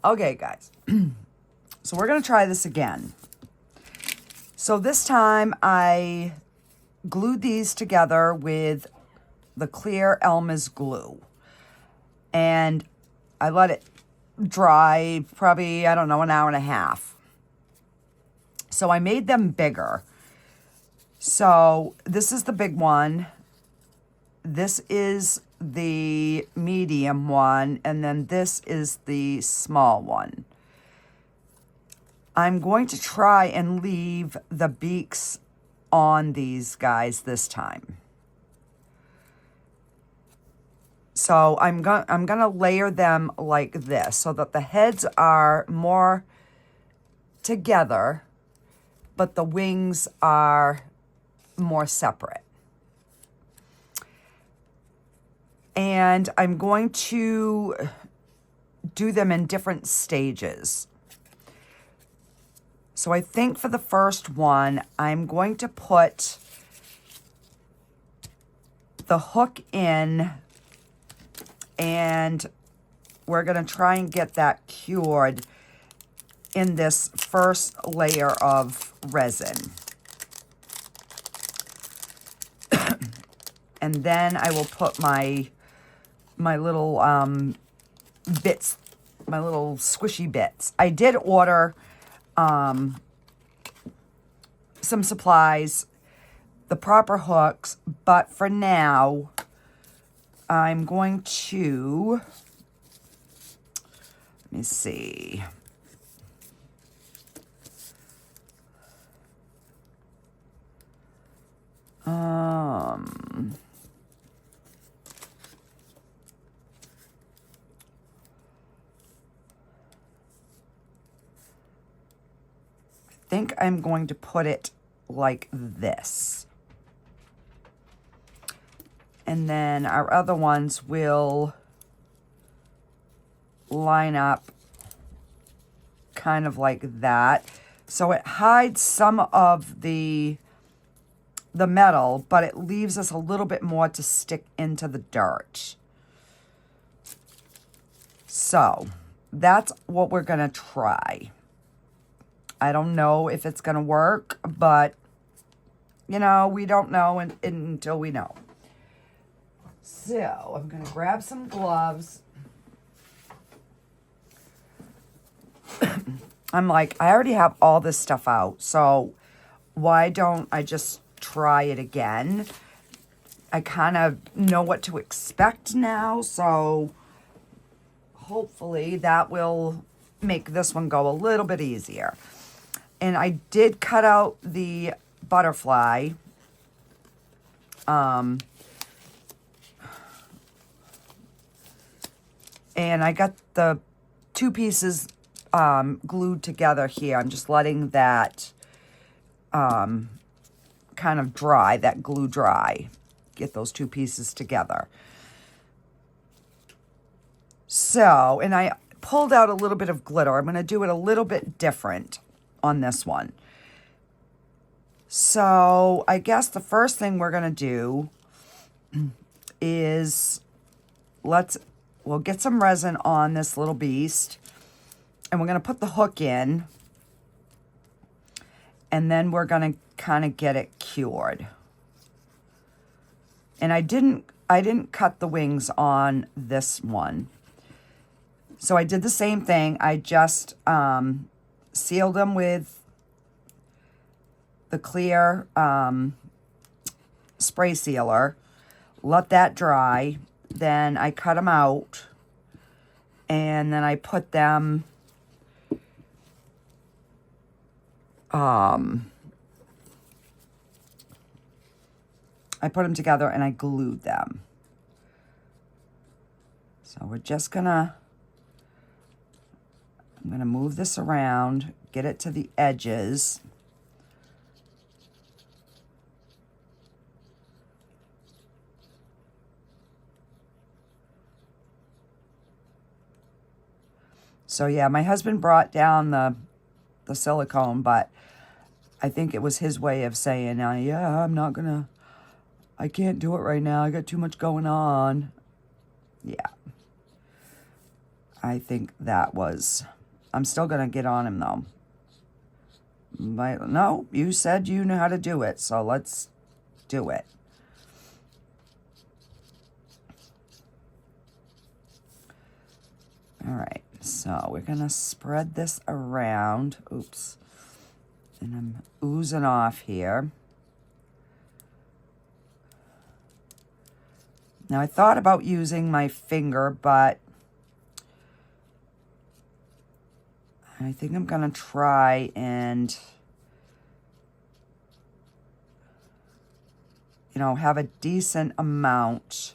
Okay, guys. So we're going to try this again. So this time I glued these together with the clear Elmer's glue. And I let it dry probably, I don't know, an hour and a half. So I made them bigger. So this is the big one. This is the medium one. And then this is the small one. I'm going to try and leave the beaks on these guys this time. So I'm gonna layer them like this so that the heads are more together, but the wings are more separate. And I'm going to do them in different stages. So I think for the first one, I'm going to put the hook in, and we're going to try and get that cured in this first layer of resin. And then I will put my little bits, my little squishy bits. I did order some supplies, the proper hooks, but for now, I'm going to, let me see. I think I'm going to put it like this. And then our other ones will line up kind of like that. So it hides some of the metal, but it leaves us a little bit more to stick into the dirt. So that's what we're going to try. I don't know if it's going to work, but, you know, we don't know until we know. So I'm going to grab some gloves. I'm like, I already have all this stuff out, so why don't I just try it again? I kind of know what to expect now, so hopefully that will make this one go a little bit easier. And I did cut out the butterfly. And I got the two pieces glued together here. I'm just letting that kind of dry, that glue dry. Get those two pieces together. So, and I pulled out a little bit of glitter. I'm going to do it a little bit different on this one. So I guess the first thing we're going to do is we'll get some resin on this little beast, and we're going to put the hook in, and then we're going to kind of get it cured. And I didn't cut the wings on this one. So I did the same thing. I just sealed them with the clear spray sealer, let that dry, then I cut them out, and then I put them together and I glued them. So we're just I'm gonna move this around, get it to the edges. So yeah, my husband brought down the silicone, but I think it was his way of saying, yeah, I can't do it right now. I got too much going on. Yeah. I think that was, I'm still going to get on him though. But no, you said you knew how to do it, so let's do it. All right, so we're going to spread this around. Oops. And I'm oozing off here. Now, I thought about using my finger, but I think I'm going to try and, you know, have a decent amount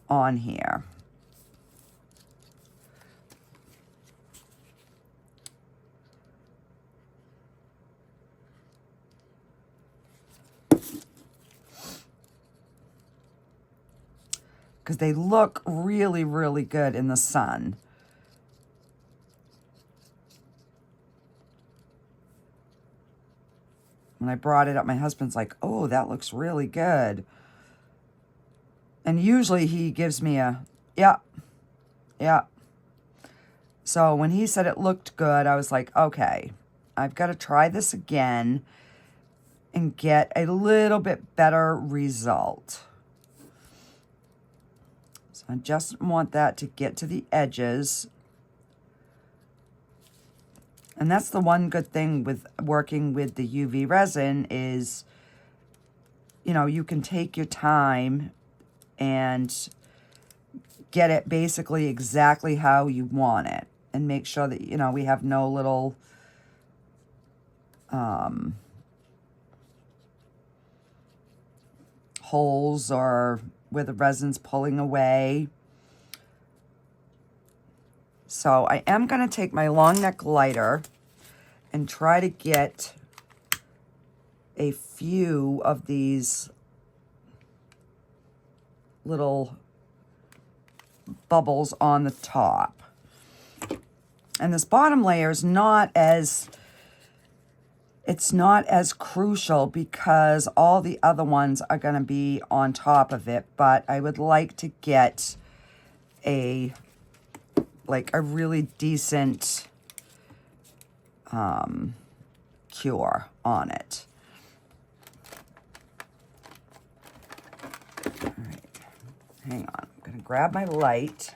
on here. Because they look really, really good in the sun. When I brought it up, my husband's like, oh, that looks really good. And usually he gives me a, yeah, yeah. So when he said it looked good, I was like, okay, I've got to try this again and get a little bit better result. So I just want that to get to the edges. And that's the one good thing with working with the UV resin is, you know, you can take your time and get it basically exactly how you want it. And make sure that, you know, we have no little holes or where the resin's pulling away. So I am going to take my long neck lighter and try to get a few of these little bubbles on the top. And this bottom layer is not as, it's not as crucial because all the other ones are going to be on top of it, but I would like to get a, like a really decent cure on it. All right, hang on, I'm going to grab my light.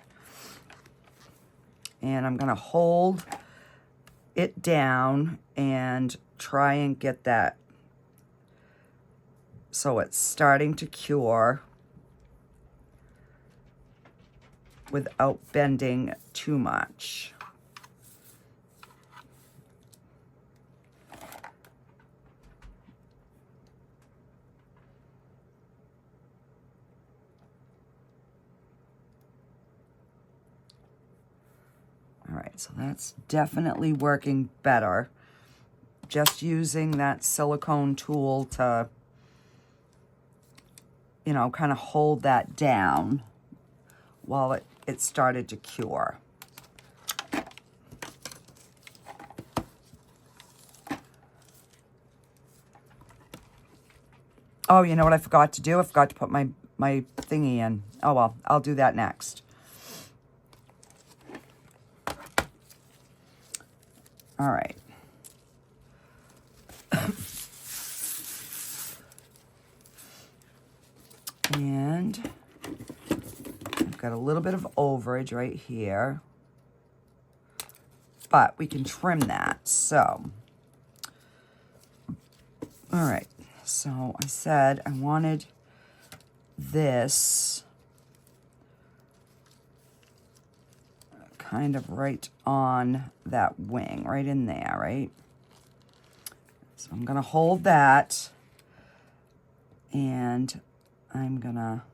And I'm going to hold it down and try and get that so it's starting to cure without bending too much. All right, so that's definitely working better. Just using that silicone tool to, you know, kind of hold that down while it started to cure. Oh, you know what I forgot to do? I forgot to put my thingy in. Oh, well, I'll do that next. All right. And I've got a little bit of overage right here, but we can trim that. So, all right. So I said I wanted this kind of right on that wing, right in there, right? So I'm gonna hold that and I'm gonna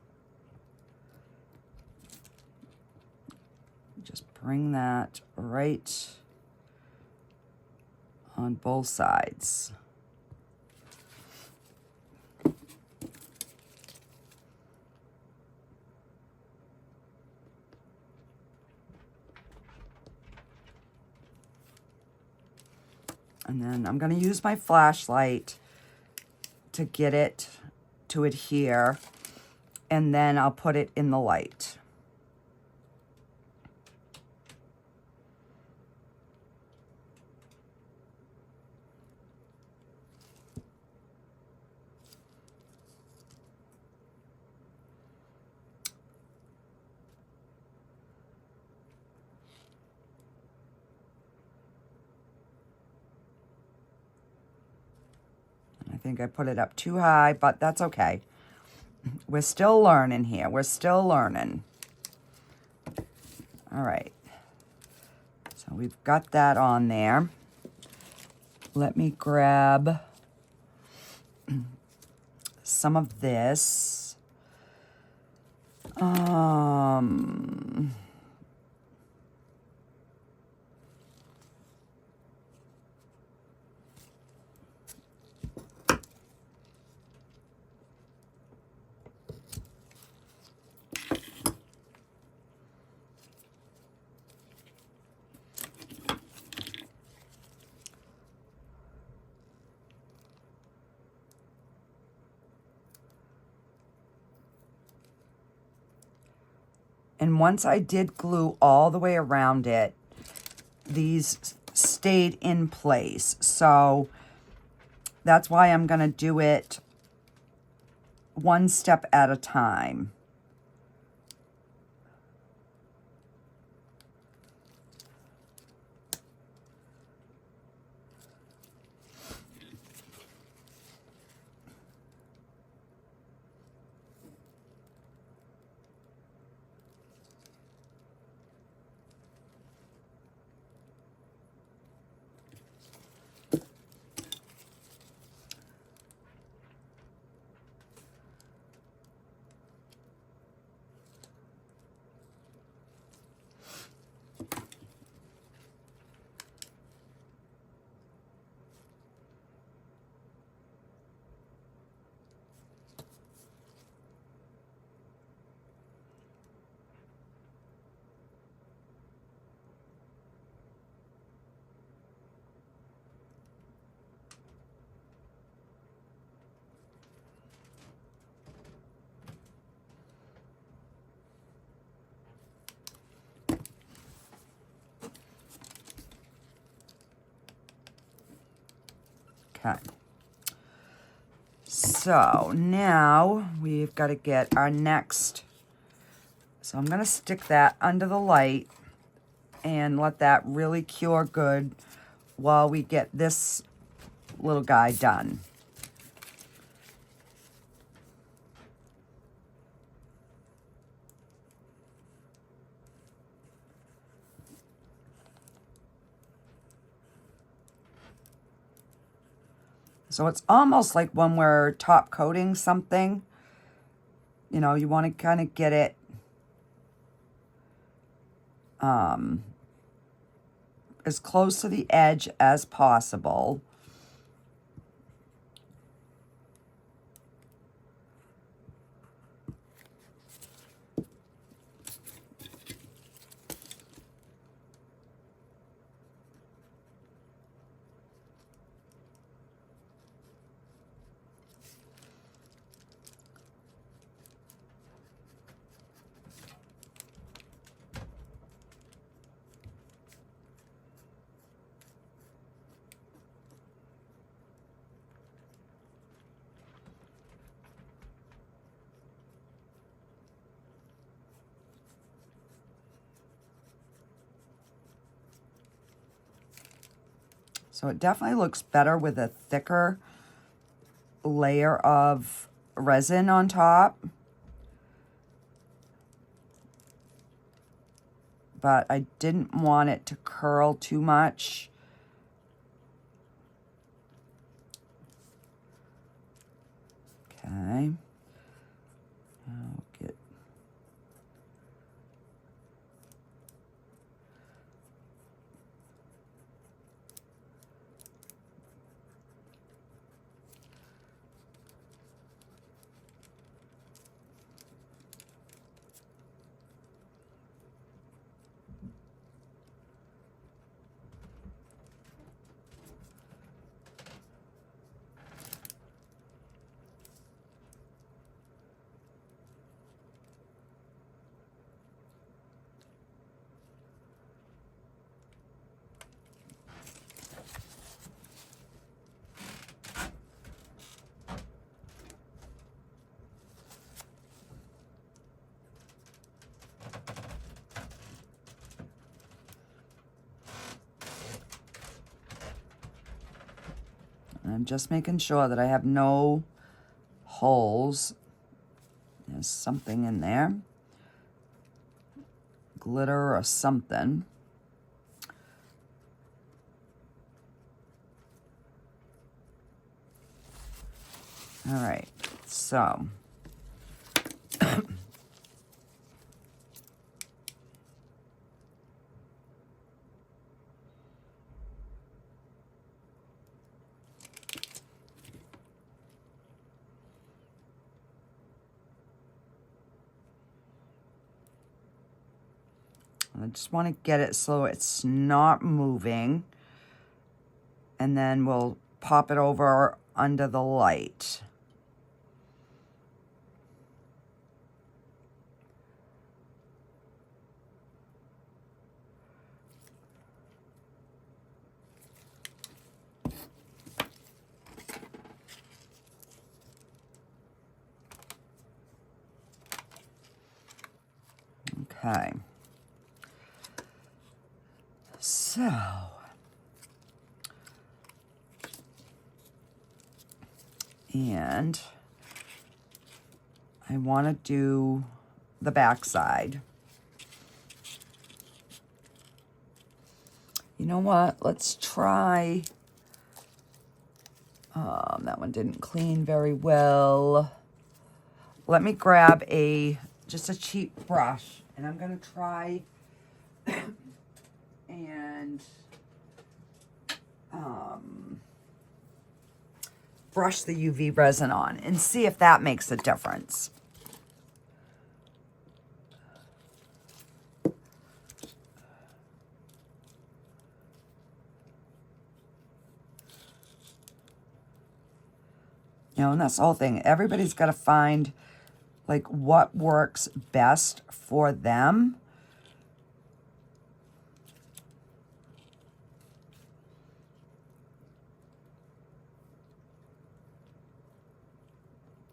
just bring that right on both sides. And then I'm going to use my flashlight to get it to adhere, and then I'll put it in the light. think I put it up too high, but that's okay. We're still learning here. We're still learning. All right. So we've got that on there. Let me grab some of this. And once I did glue all the way around it, these stayed in place. So that's why I'm going to do it one step at a time. Okay. So now we've got to get our next. So I'm going to stick that under the light and let that really cure good while we get this little guy done. So it's almost like when we're top coating something, you know, you want to kind of get it as close to the edge as possible. So it definitely looks better with a thicker layer of resin on top. But I didn't want it to curl too much. Okay. I'll get And I'm just making sure that I have no holes. There's something in there. Glitter or something. All right, so. I just want to get it so it's not moving. And then we'll pop it over under the light. Okay. So, and I want to do the back side. You know what? Let's try. That one didn't clean very well. Let me grab just a cheap brush, and I'm going to try and brush the UV resin on and see if that makes a difference. You know, and that's the whole thing. Everybody's got to find, like, what works best for them.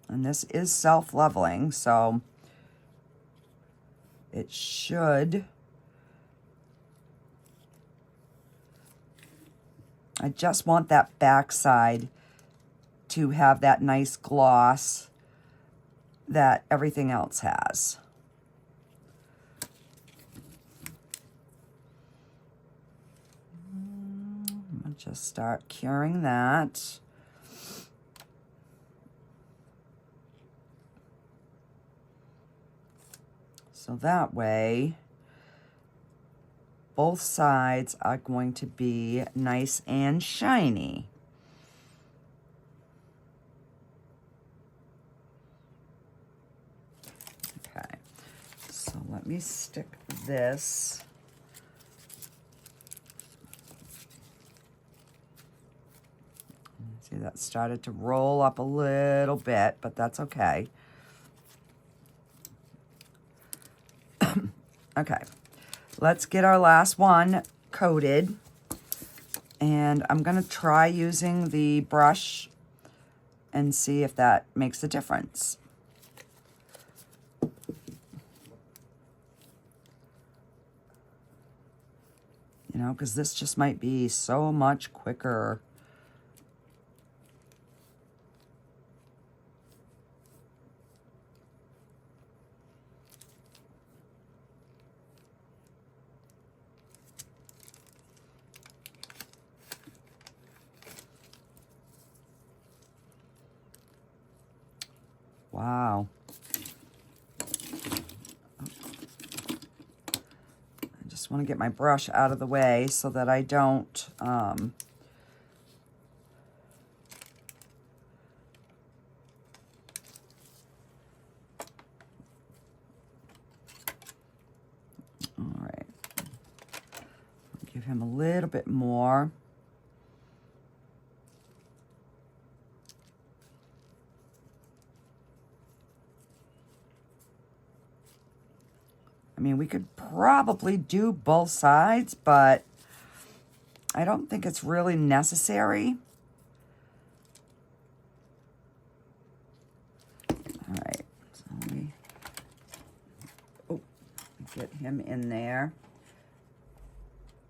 And this is self-leveling, so it should. I just want that back side to have that nice gloss that everything else has. I'll just start curing that. So that way, both sides are going to be nice and shiny. Okay, so let me stick this. See, that started to roll up a little bit, but that's okay. Okay, let's get our last one coated. And I'm going to try using the brush and see if that makes a difference. You know, because this just might be so much quicker. Wow. I just want to get my brush out of the way so that I don't all right. Give him a little bit more. I mean, we could probably do both sides, but I don't think it's really necessary. All right, so let me get him in there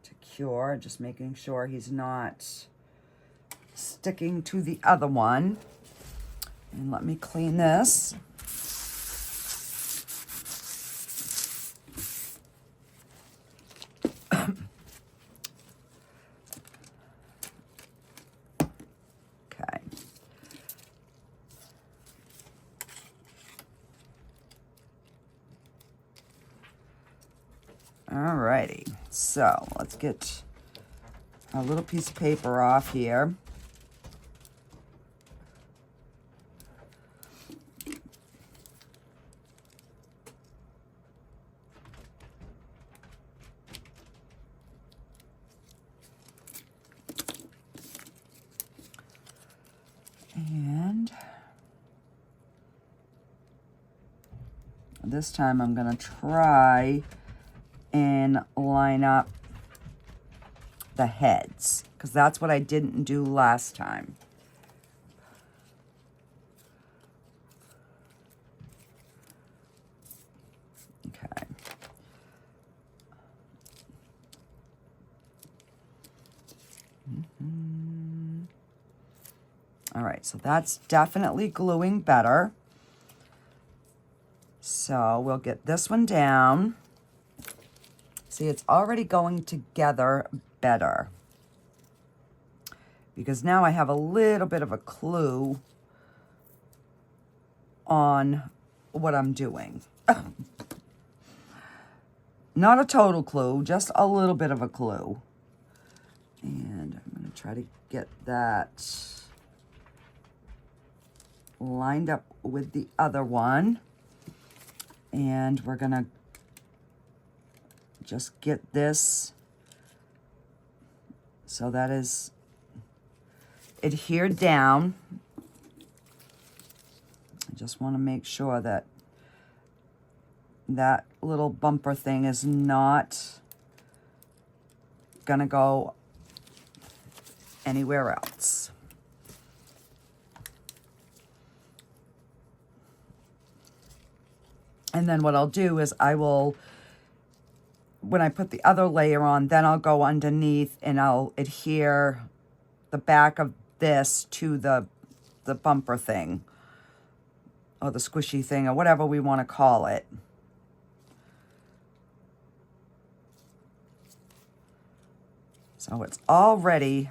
to cure, just making sure he's not sticking to the other one. And let me clean this. Okay. Alrighty, so let's get a little piece of paper off here. And this time I'm going to try and line up the heads, because that's what I didn't do last time. Okay. All right, so that's definitely gluing better. So we'll get this one down. See, it's already going together better, because now I have a little bit of a clue on what I'm doing. Not a total clue, just a little bit of a clue. And I'm going to try to get that lined up with the other one. And we're going to just get this so that is adhered down. I just want to make sure that that little bumper thing is not gonna go anywhere else. And then what I'll do is I will, when I put the other layer on, then I'll go underneath and I'll adhere the back of this to the bumper thing, or the squishy thing, or whatever we want to call it. So it's already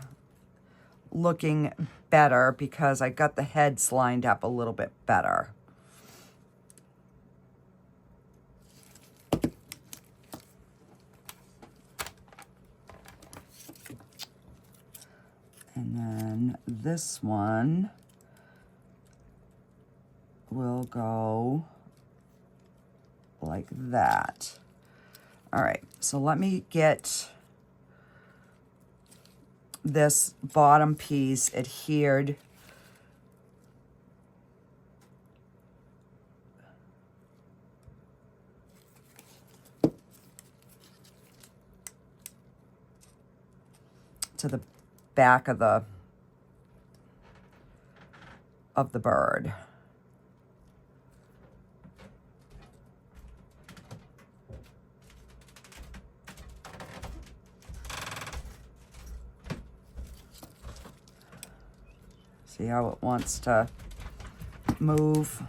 looking better because I got the heads lined up a little bit better. And then this one will go like that. All right, so let me get this bottom piece adhered to the back of the bird. See how it wants to move?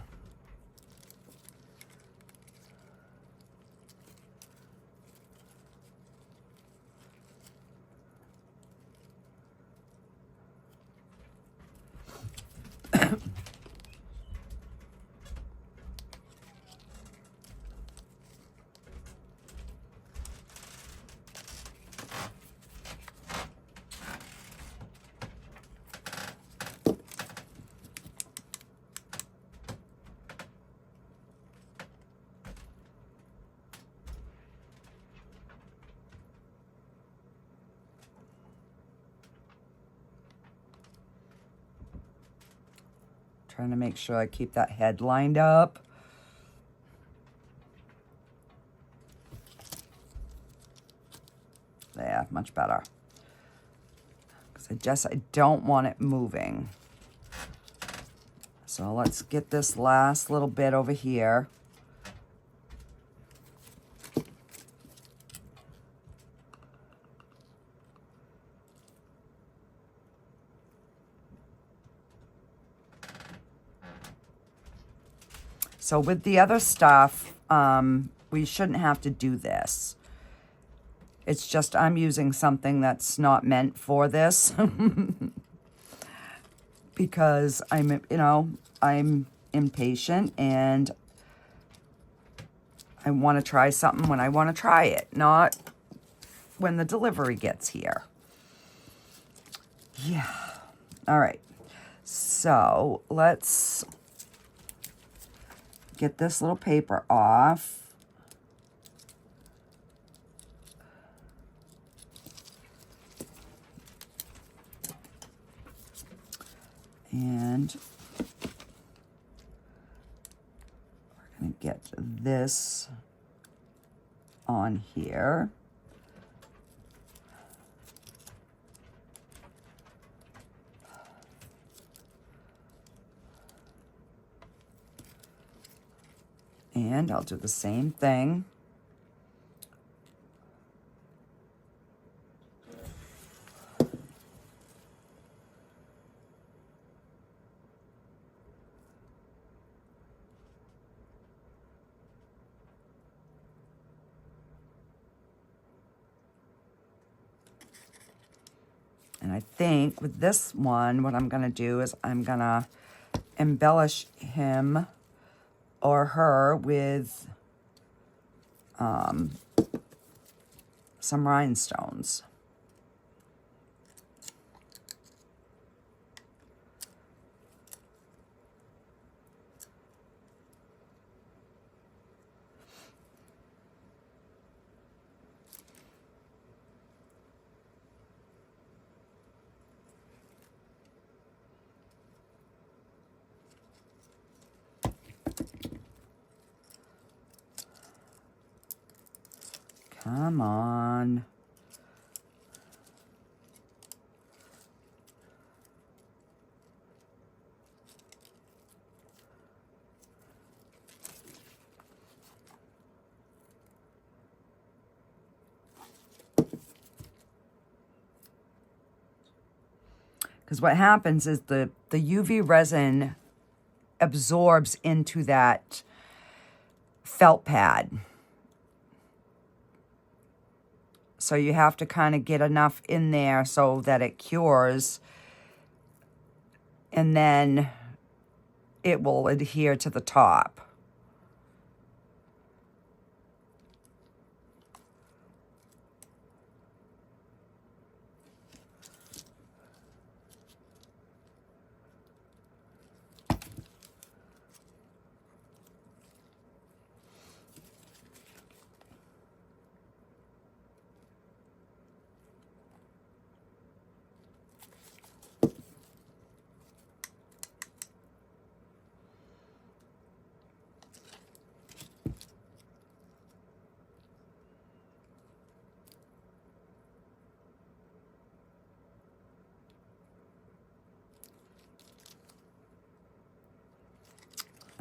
Trying to make sure I keep that head lined up. There, much better. Because I don't want it moving. So let's get this last little bit over here. So with the other stuff, we shouldn't have to do this. It's just I'm using something that's not meant for this because I'm impatient and I want to try something when I want to try it, not when the delivery gets here. Yeah. All right. So let's get this little paper off. And we're going to get this on here. And I'll do the same thing. And I think with this one, what I'm going to do is I'm going to embellish him or her with some rhinestones. Come on. Because what happens is the UV resin absorbs into that felt pad. So you have to kind of get enough in there so that it cures, and then it will adhere to the top.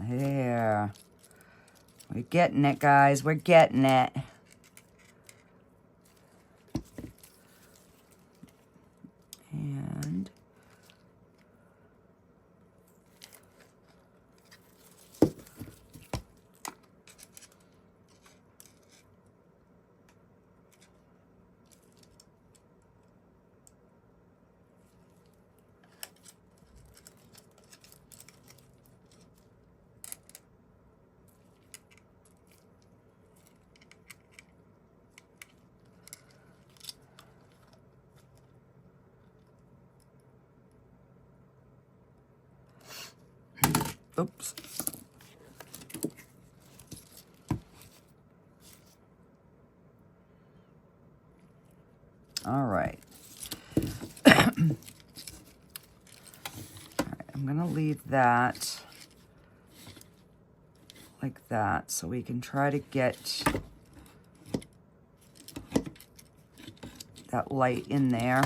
There. We're getting it, guys. We're getting it. And oops. All right. All right, I'm going to leave that like that so we can try to get that light in there.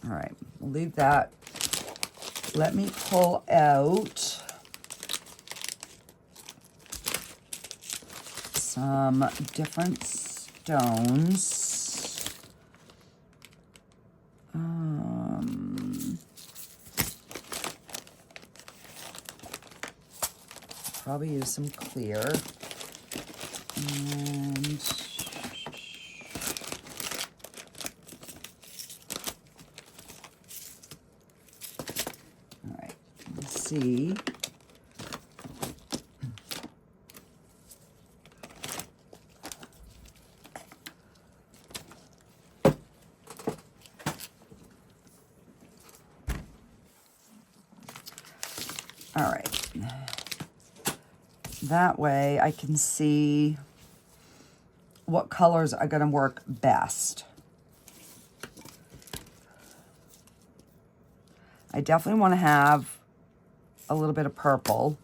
All right, we'll leave that. Let me pull out some different stones. probably use some clear. And all right, let's see. All right. That way I can see what colors are going to work best. I definitely want to have a little bit of purple.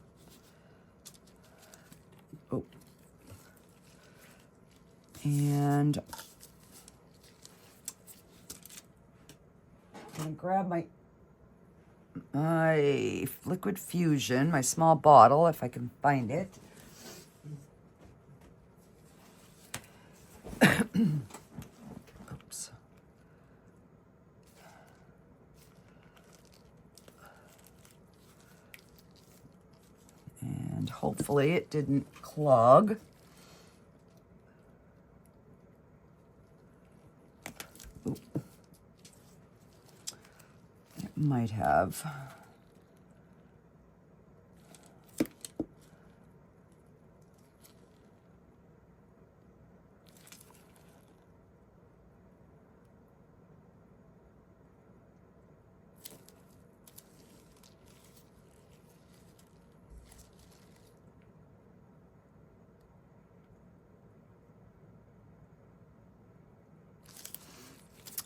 Oh. And I'm going to grab my liquid fusion, my small bottle, if I can find it. Oops. And hopefully it didn't clog. Oop. It might have.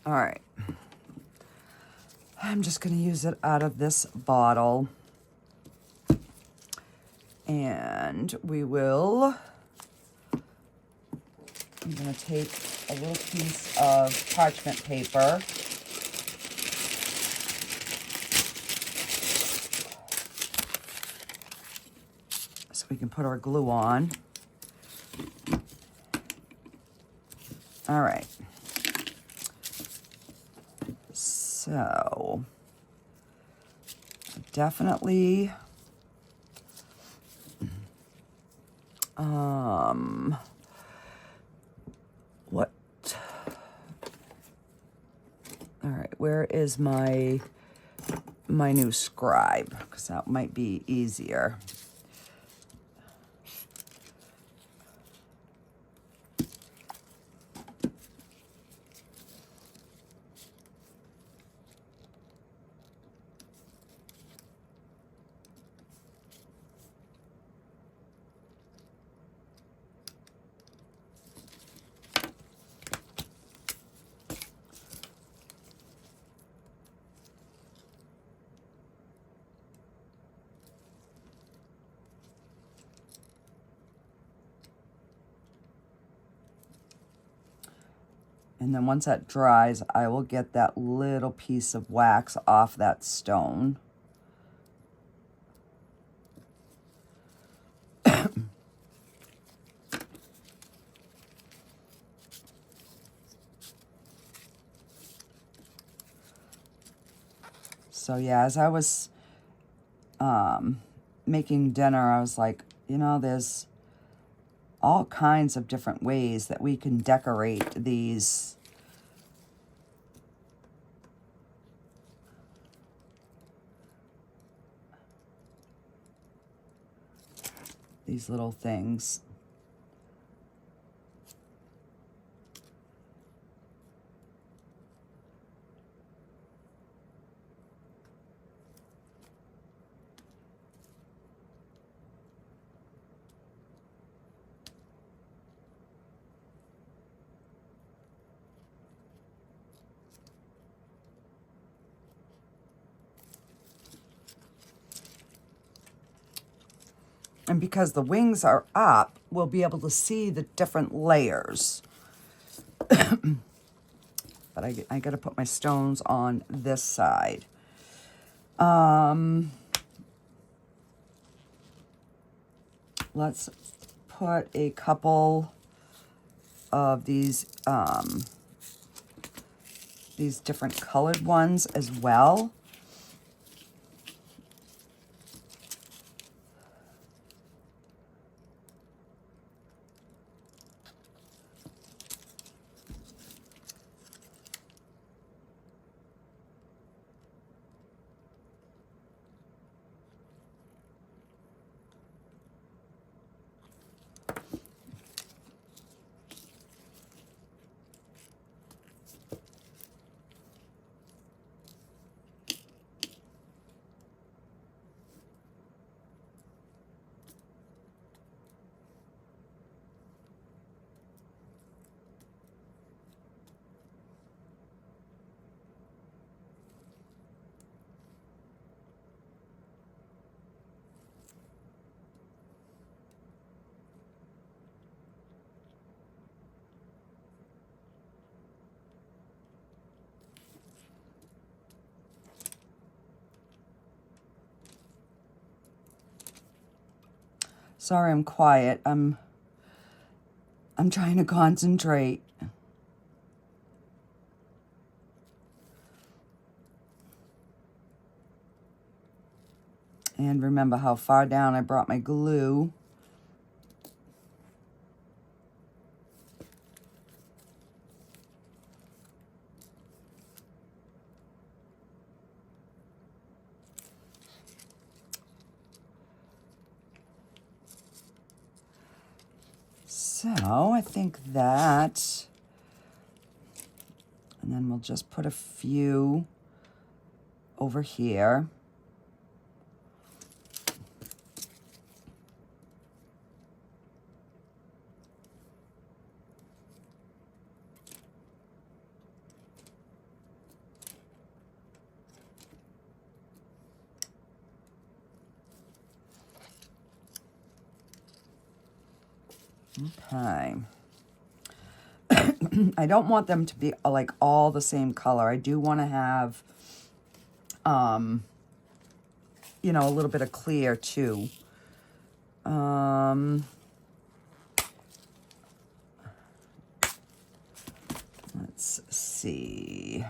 All right, I'm just going to use it out of this bottle. And we will, I'm going to take a little piece of parchment paper. So we can put our glue on. All right. So, definitely, what, all right, where is my new scribe? Because that might be easier. And then once that dries, I will get that little piece of wax off that stone. So yeah, as I was making dinner, I was like, you know, there's all kinds of different ways that we can decorate these little things. And because the wings are up, we'll be able to see the different layers. But I got to put my stones on this side. Let's put a couple of these different colored ones as well. Sorry, I'm quiet. I'm trying to concentrate. And remember how far down I brought my glue. So I think that, and then we'll just put a few over here. Okay. I don't want them to be like all the same color. I do want to have, you know, a little bit of clear too. Let's see.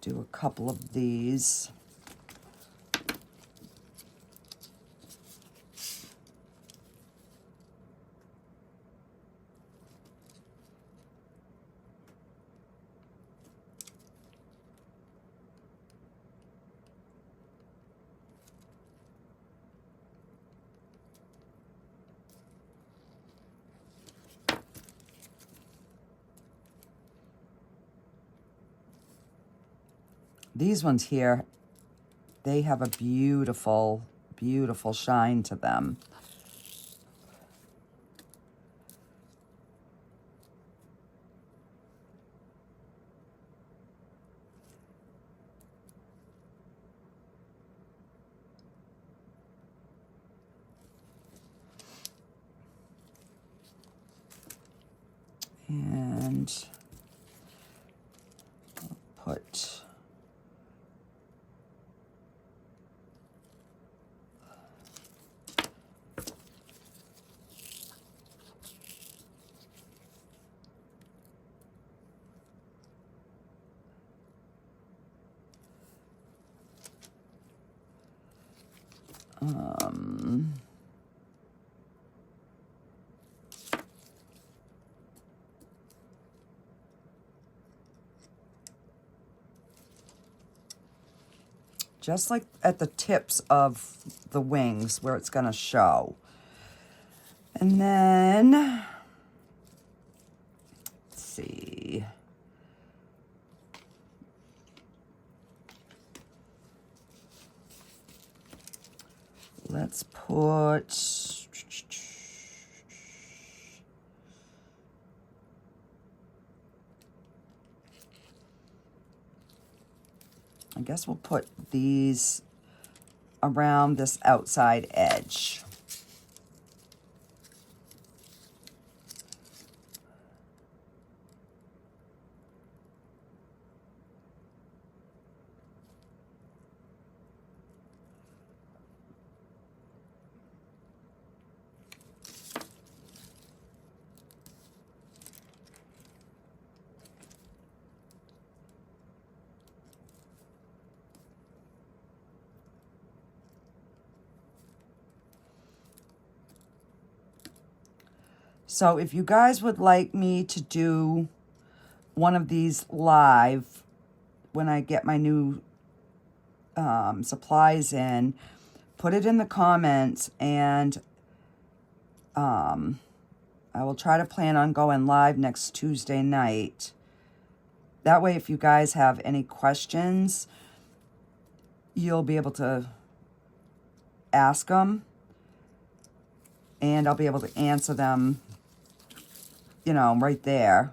Do a couple of these. These ones here, they have a beautiful, beautiful shine to them. And I'll put just like at the tips of the wings where it's going to show. And then, let's see. Let's put, I guess we'll put these around this outside edge. So if you guys would like me to do one of these live when I get my new supplies in, put it in the comments, and I will try to plan on going live next Tuesday night. That way, if you guys have any questions, you'll be able to ask them, and I'll be able to answer them, you know, right there.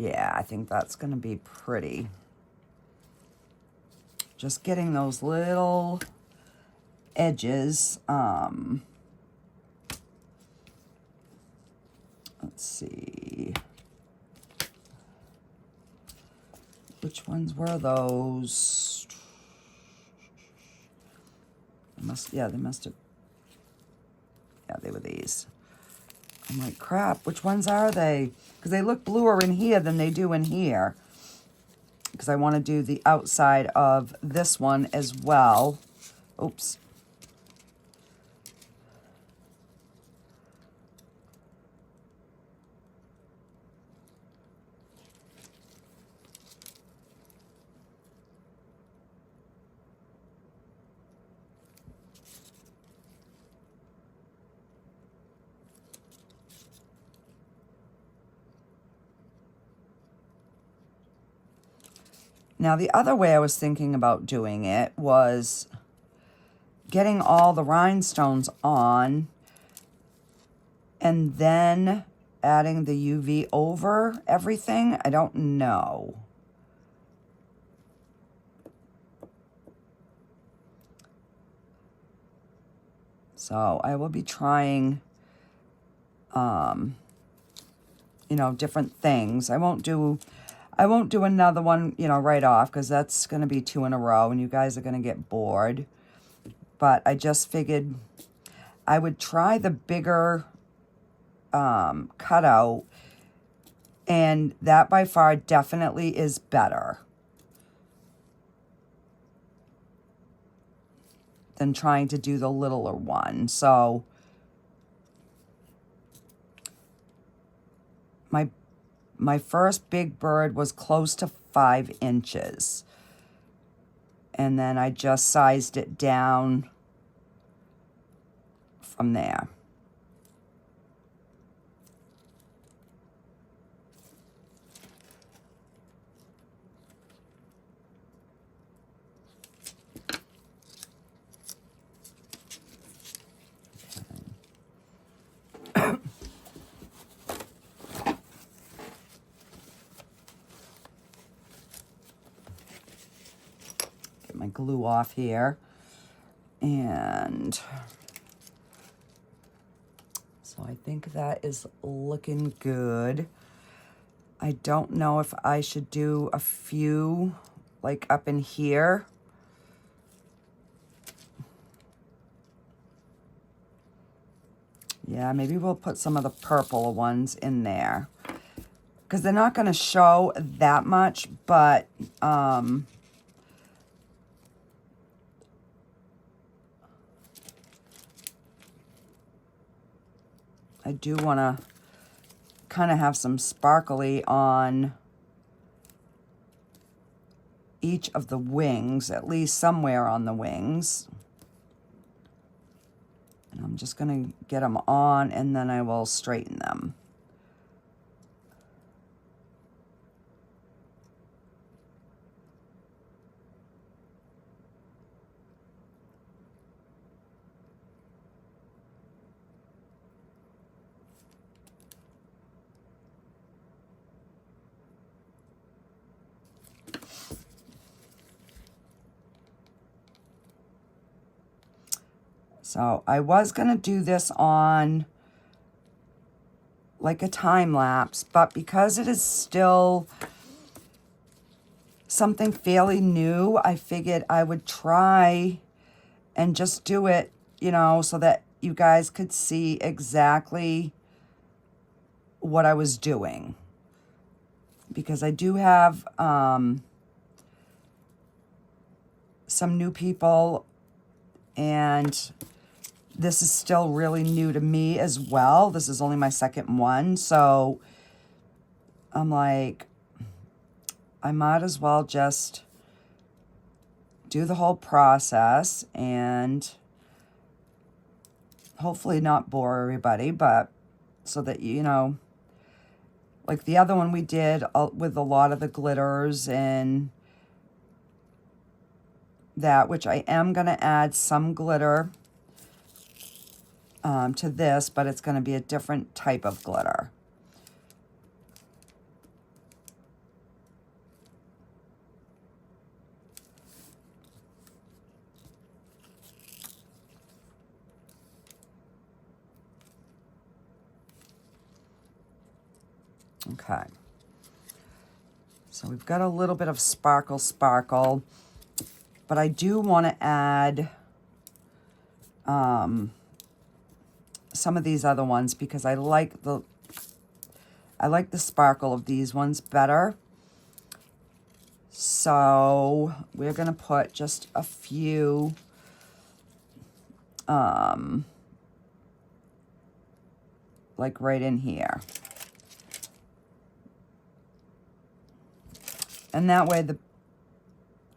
Yeah, I think that's going to be pretty. Just getting those little edges. Let's see. Which ones were those? They must have. Yeah, they were these. I'm like, crap, which ones are they? Because they look bluer in here than they do in here. Because I want to do the outside of this one as well. Oops. Now, the other way I was thinking about doing it was getting all the rhinestones on and then adding the UV over everything. I don't know. So I will be trying, you know, different things. I won't do another one, you know, right off, because that's going to be 2 in a row and you guys are going to get bored. But I just figured I would try the bigger cutout, and that by far definitely is better than trying to do the littler one. So my first big bird was close to 5 inches. And then I just sized it down from there. My glue off here, and so I think that is looking good. I don't know if I should do a few like up in here. Yeah, maybe we'll put some of the purple ones in there because they're not going to show that much, but I do want to kind of have some sparkly on each of the wings, at least somewhere on the wings. And I'm just going to get them on, and then I will straighten them. So I was going to do this on like a time lapse, but because it is still something fairly new, I figured I would try and just do it, you know, so that you guys could see exactly what I was doing. Because I do have some new people, and this is still really new to me as well. This is only my second one, so I'm like, I might as well just do the whole process and hopefully not bore everybody, but so that, you know, like the other one we did with a lot of the glitters and that, which I am going to add some glitter to this, but it's going to be a different type of glitter. Okay. So we've got a little bit of sparkle, but I do want to add some of these other ones because I like the sparkle of these ones better. So we're going to put just a few like right in here. And that way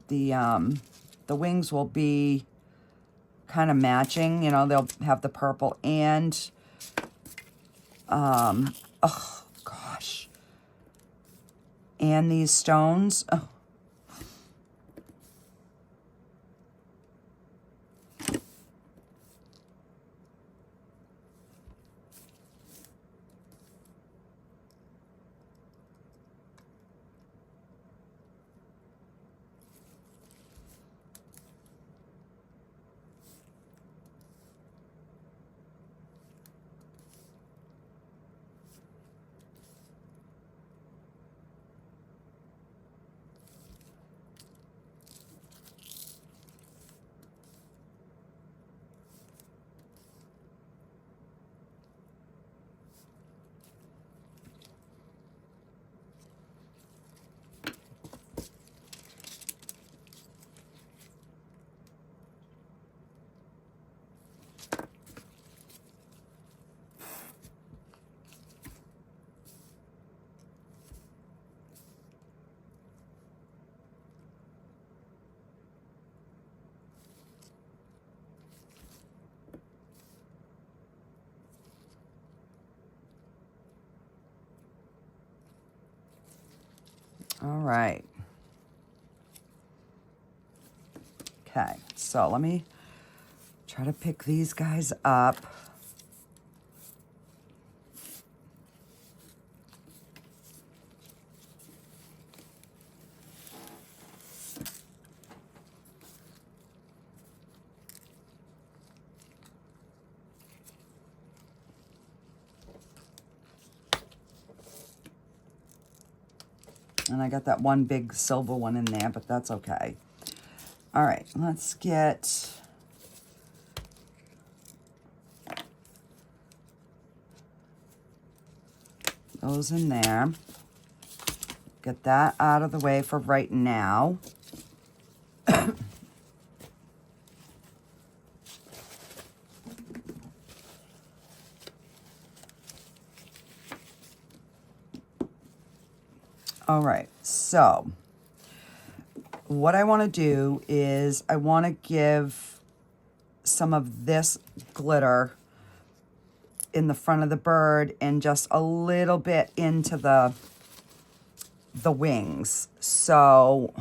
the wings will be kind of matching, you know, they'll have the purple and oh gosh. And these stones. Oh. All right. Okay, so let me try to pick these guys up. And I got that one big silver one in there, but that's okay. All right, let's get those in there. Get that out of the way for right now. All right, so what I want to do is I want to give some of this glitter in the front of the bird and just a little bit into the wings. So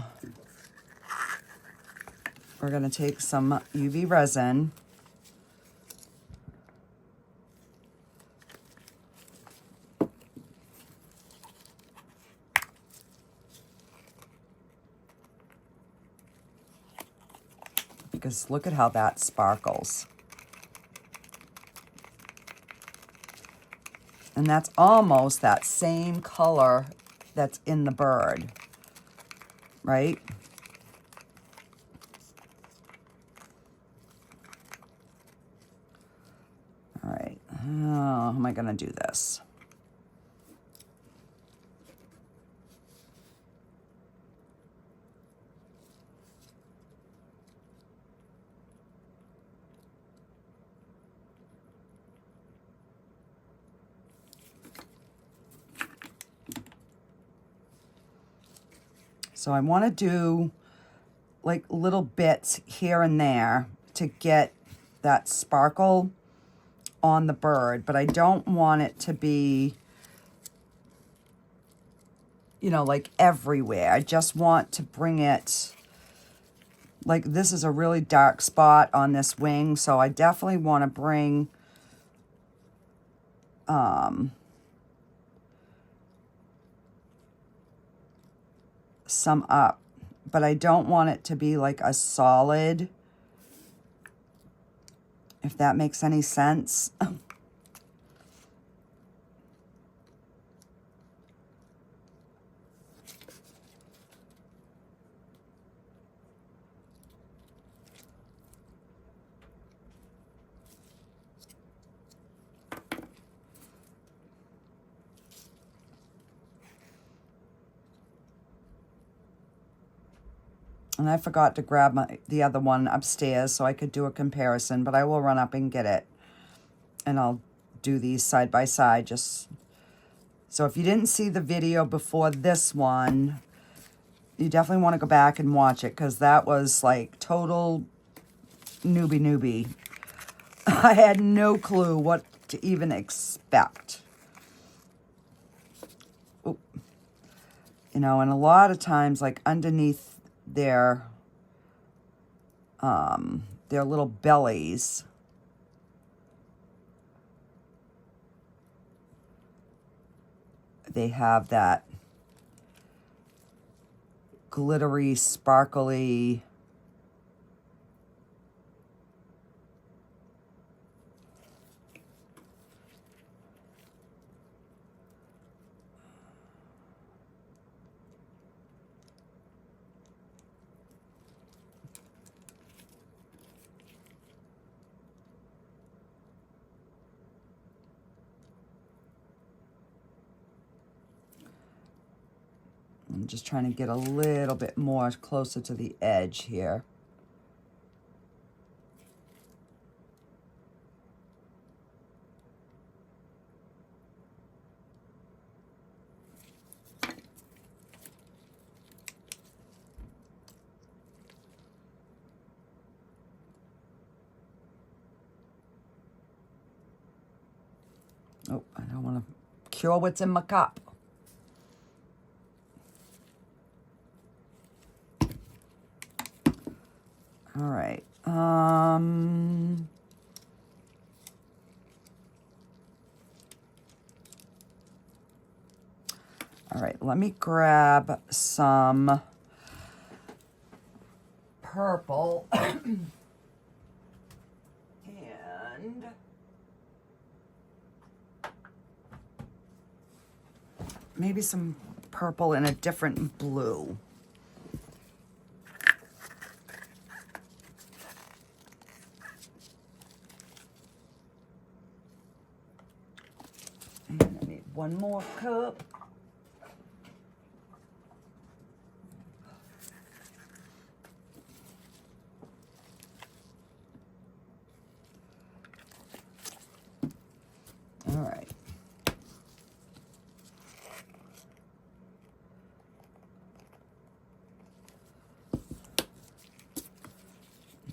we're going to take some UV resin. Because look at how that sparkles. And that's almost that same color that's in the bird, right? All right, how am I gonna do this? So I want to do like little bits here and there to get that sparkle on the bird, but I don't want it to be, you know, like everywhere. I just want to bring it, like this is a really dark spot on this wing, so I definitely want to bring some up, but I don't want it to be like a solid, if that makes any sense. And I forgot to grab the other one upstairs so I could do a comparison, but I will run up and get it. And I'll do these side by side. Just so if you didn't see the video before this one, you definitely want to go back and watch it, because that was like total newbie. I had no clue what to even expect. Oop. You know, and a lot of times, like underneath their little bellies, they have that glittery, sparkly I'm just trying to get a little bit more closer to the edge here. Oh, I don't want to cure what's in my cup. All right. All right, let me grab some purple and maybe some purple and a different blue. And I need one more cup. All right.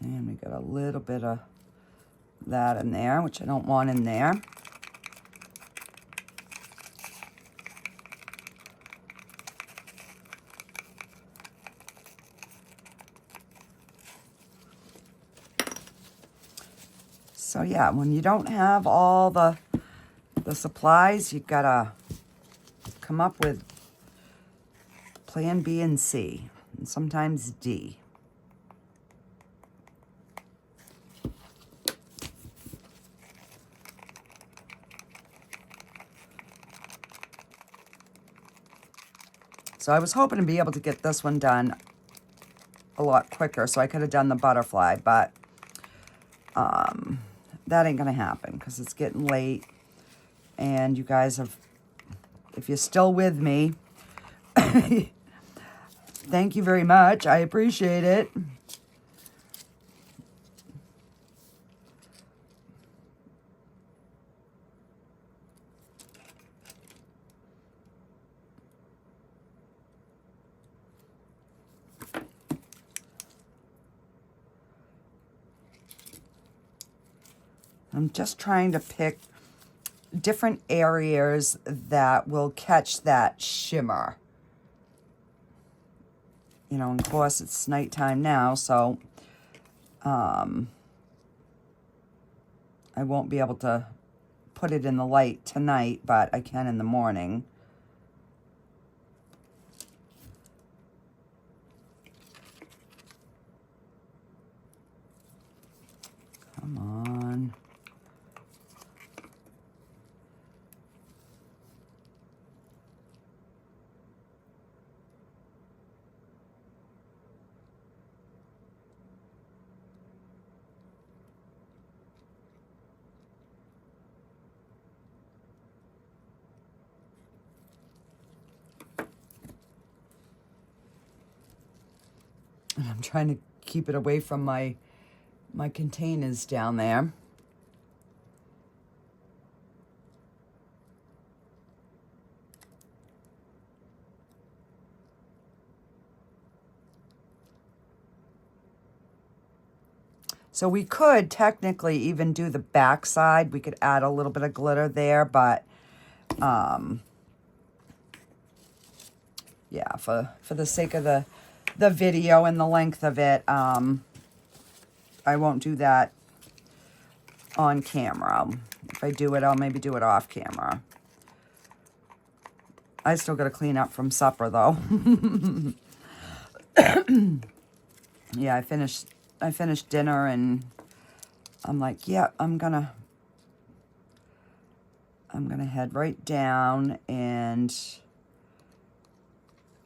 And we got a little bit of that in there, which I don't want in there. So yeah, when you don't have all the supplies, you gotta come up with plan B and C, and sometimes D. So I was hoping to be able to get this one done a lot quicker, so I could have done the butterfly, but that ain't gonna happen because it's getting late, and you guys have, if you're still with me, thank you very much. I appreciate it. I'm just trying to pick different areas that will catch that shimmer. You know, of course, it's nighttime now, so I won't be able to put it in the light tonight, but I can in the morning. Come on. And I'm trying to keep it away from my containers down there. So we could technically even do the back side. We could add a little bit of glitter there, but yeah, for the sake of the video and the length of it, I won't do that on camera. If I do it, I'll maybe do it off camera. I still got to clean up from supper though. Yeah, I finished dinner and I'm like, yeah, I'm gonna head right down and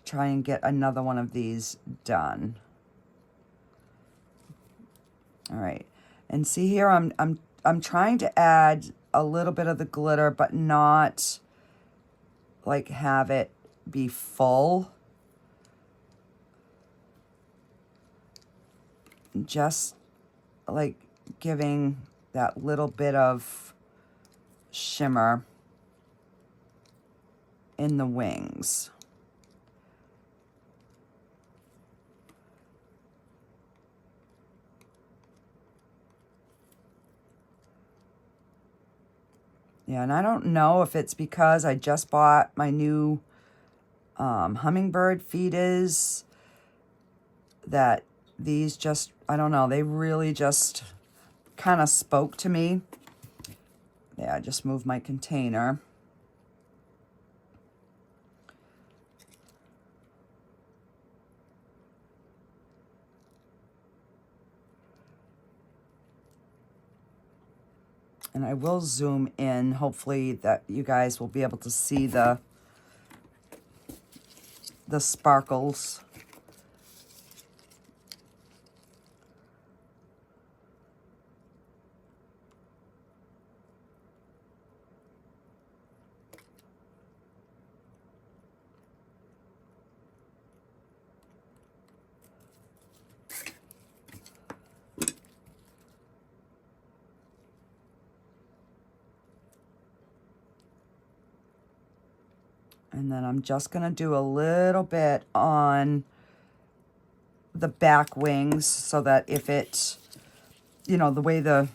try and get another one of these done. All right, and see here, I'm trying to add a little bit of the glitter, but not like have it be full. Just like giving that little bit of shimmer in the wings. Yeah, and I don't know if it's because I just bought my new hummingbird feeders that these just, I don't know, they really just kind of spoke to me. Yeah, I just moved my container. And I will zoom in, hopefully that you guys will be able to see the sparkles. And then I'm just going to do a little bit on the back wings so that if it, you know, the way the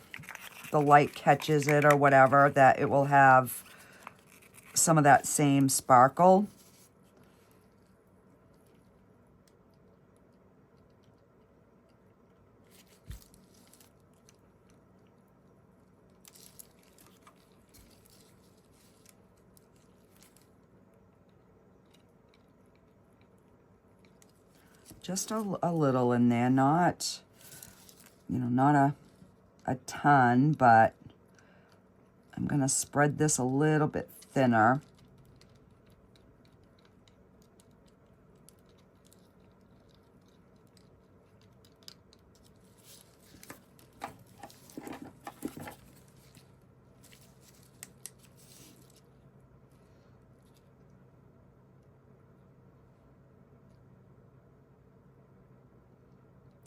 light catches it or whatever, that it will have some of that same sparkle. Just a little in there, not, you know, not a ton, but I'm going to spread this a little bit thinner.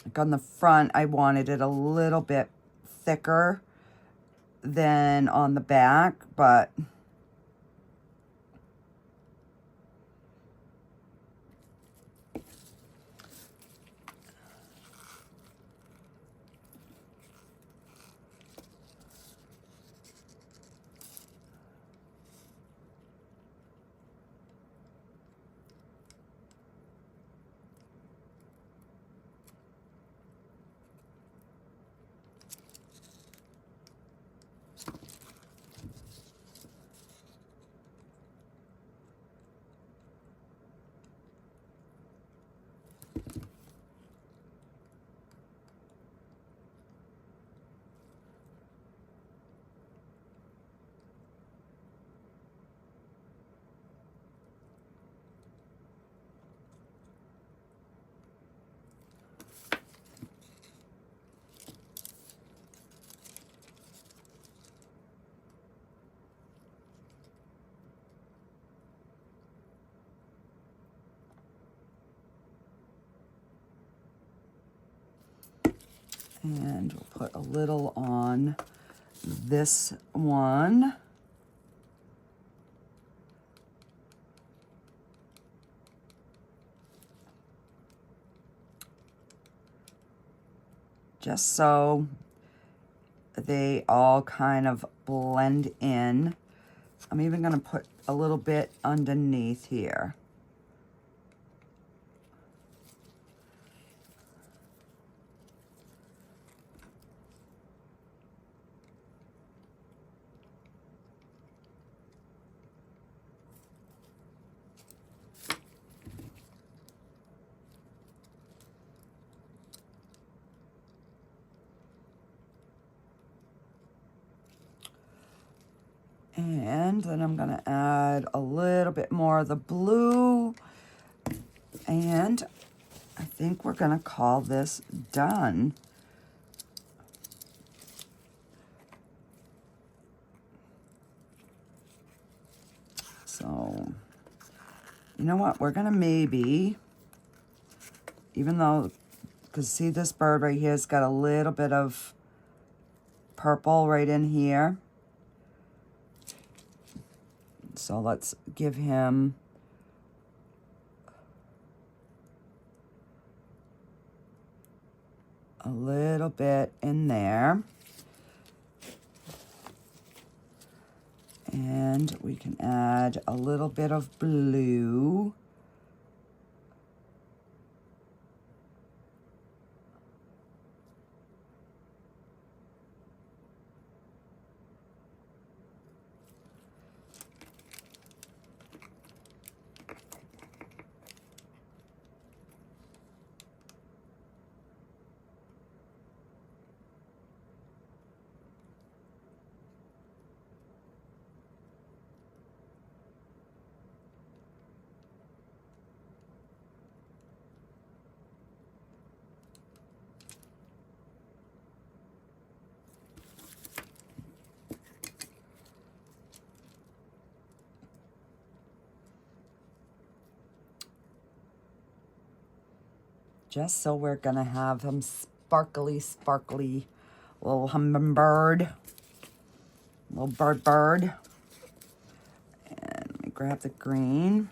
Like on the front, I wanted it a little bit thicker than on the back, but And we'll put a little on this one. Just so they all kind of blend in. I'm even going to put a little bit underneath here. And then I'm going to add a little bit more of the blue. And I think we're going to call this done. So, you know what? We're going to maybe, even though, because see this bird right here has got a little bit of purple right in here. So let's give him a little bit in there. And we can add a little bit of blue. Just so we're gonna have him sparkly, sparkly little hummingbird, little bird. And let me grab the green.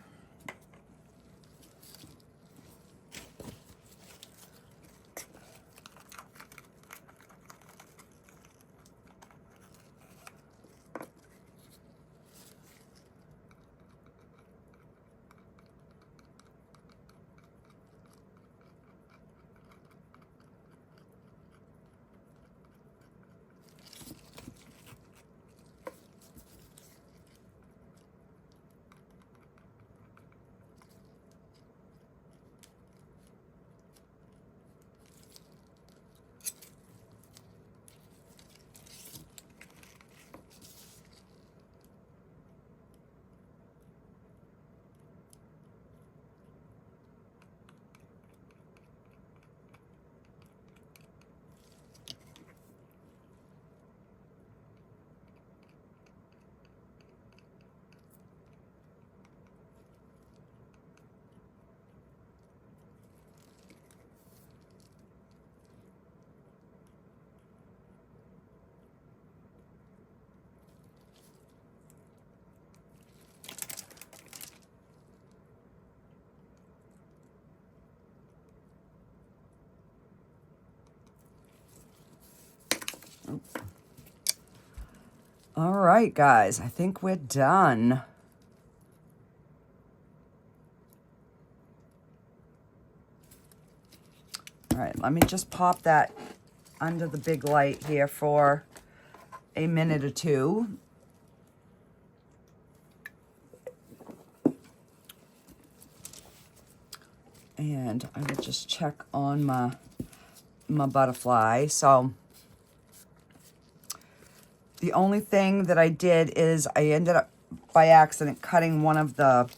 All right, guys, I think we're done. All right, let me just pop that under the big light here for a minute or two. And I will just check on my butterfly. So the only thing that I did is I ended up by accident cutting one of the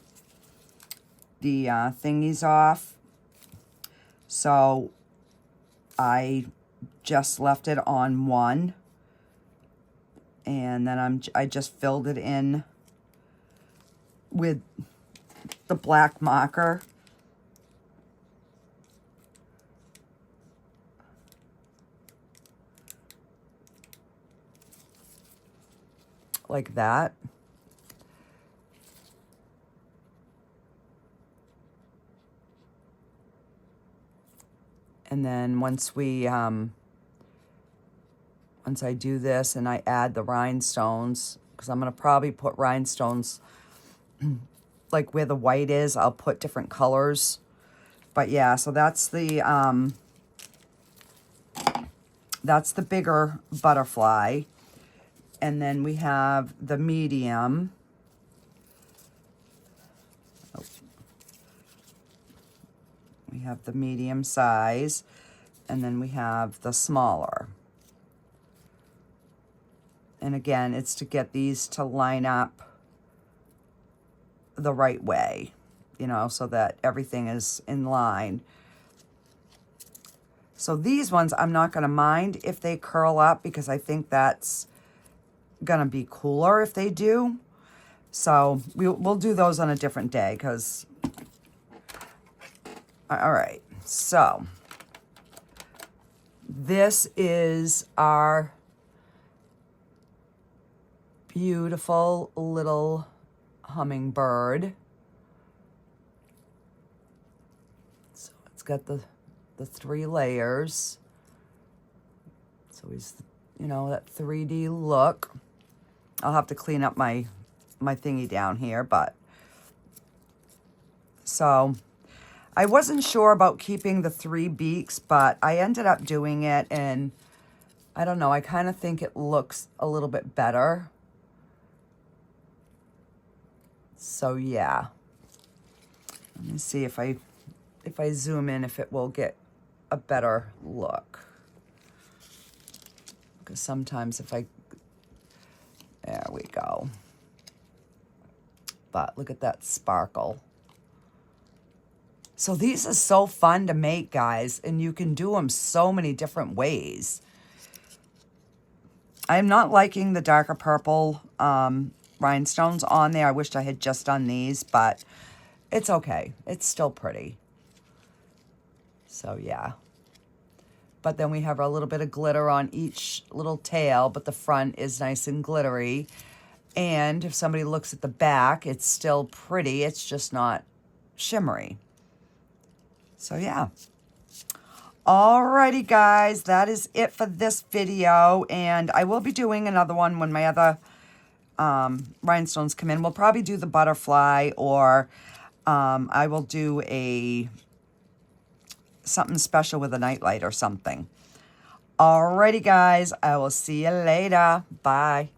thingies off. So I just left it on one. And then I just filled it in with the black marker. like that. And then once I do this and I add the rhinestones, because I'm going to probably put rhinestones like where the white is, I'll put different colors. But yeah, so that's the bigger butterfly. And then we have the medium. Oh. We have the medium size, and then we have the smaller. And again, it's to get these to line up the right way, you know, so that everything is in line. So these ones, I'm not going to mind if they curl up, because I think that's going to be cooler if they do. So we'll do those on a different day, because... All right, so this is our beautiful little hummingbird. So it's got the 3 layers. So he's, you know, that 3D look. I'll have to clean up my thingy down here, but so I wasn't sure about keeping the 3 beaks, but I ended up doing it, and I don't know, I kind of think it looks a little bit better. So yeah, let me see if I zoom in, if it will get a better look. Because sometimes if I, there we go. But look at that sparkle. So these are so fun to make, guys, and you can do them so many different ways. I'm not liking the darker purple rhinestones on there. I wished I had just done these, but it's okay. It's still pretty. So yeah. But then we have a little bit of glitter on each little tail, but the front is nice and glittery. And if somebody looks at the back, it's still pretty. It's just not shimmery. So yeah. Alrighty, guys, that is it for this video, and I will be doing another one when my other rhinestones come in. We'll probably do the butterfly, or I will do something special with a nightlight or something. Alrighty, guys, I will see you later. Bye.